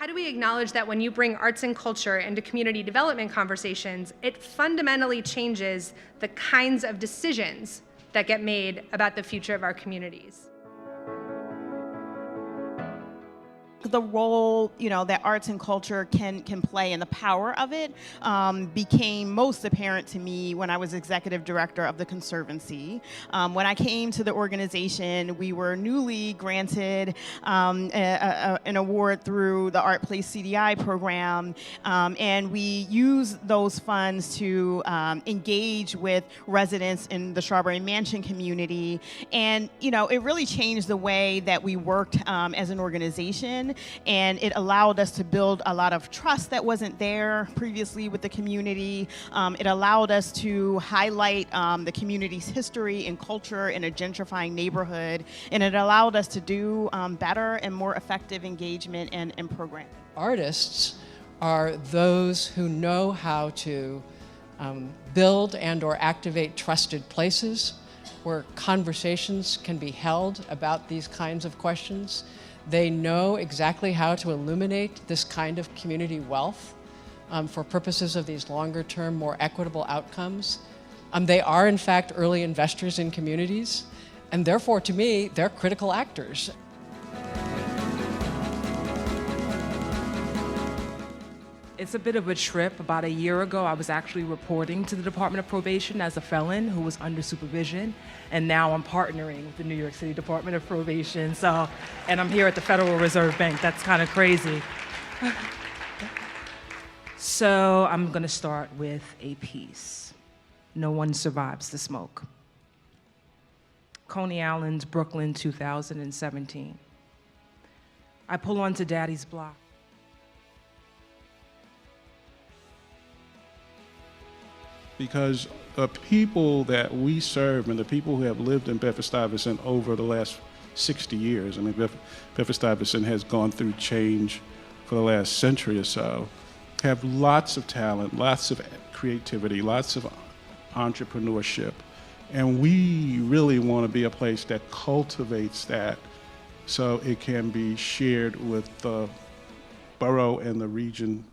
How do we acknowledge that when you bring arts and culture into community development conversations, it fundamentally changes the kinds of decisions that get made about the future of our communities? The role, that arts and culture can play and the power of it became most apparent to me when I was executive director of the Conservancy. When I came to the organization, we were newly granted an award through the ArtPlace CDI program, and we used those funds to engage with residents in the Strawberry Mansion community. And it really changed the way that we worked as an organization. And it allowed us to build a lot of trust that wasn't there previously with the community. It allowed us to highlight the community's history and culture in a gentrifying neighborhood. And it allowed us to do better and more effective engagement and programming. Artists are those who know how to build and or activate trusted places where conversations can be held about these kinds of questions. They know exactly how to illuminate this kind of community wealth for purposes of these longer-term, more equitable outcomes. They are, in fact, early investors in communities, and therefore, to me, they're critical actors. It's a bit of a trip. About a year ago, I was actually reporting to the Department of Probation as a felon who was under supervision, and now I'm partnering with the New York City Department of Probation, and I'm here at the Federal Reserve Bank. That's kind of crazy. So I'm gonna start with a piece. No One Survives the Smoke. Coney Island's Brooklyn, 2017. I pull onto Daddy's block. Because the people that we serve and the people who have lived in Bedford-Stuyvesant over the last 60 years, I mean, Bedford-Stuyvesant has gone through change for the last century or so, have lots of talent, lots of creativity, lots of entrepreneurship. And we really want to be a place that cultivates that so it can be shared with the borough and the region.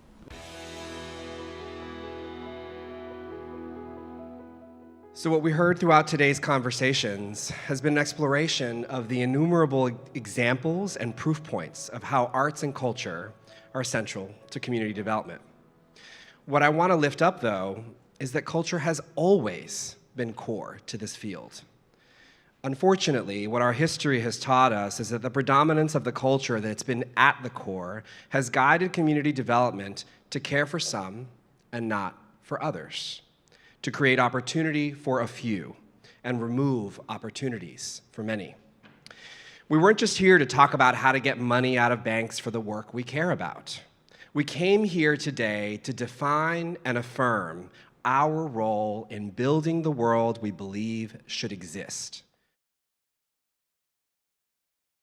So what we heard throughout today's conversations has been an exploration of the innumerable examples and proof points of how arts and culture are central to community development. What I want to lift up, though, is that culture has always been core to this field. Unfortunately, what our history has taught us is that the predominance of the culture that's been at the core has guided community development to care for some and not for others, to create opportunity for a few and remove opportunities for many. We weren't just here to talk about how to get money out of banks for the work we care about. We came here today to define and affirm our role in building the world we believe should exist.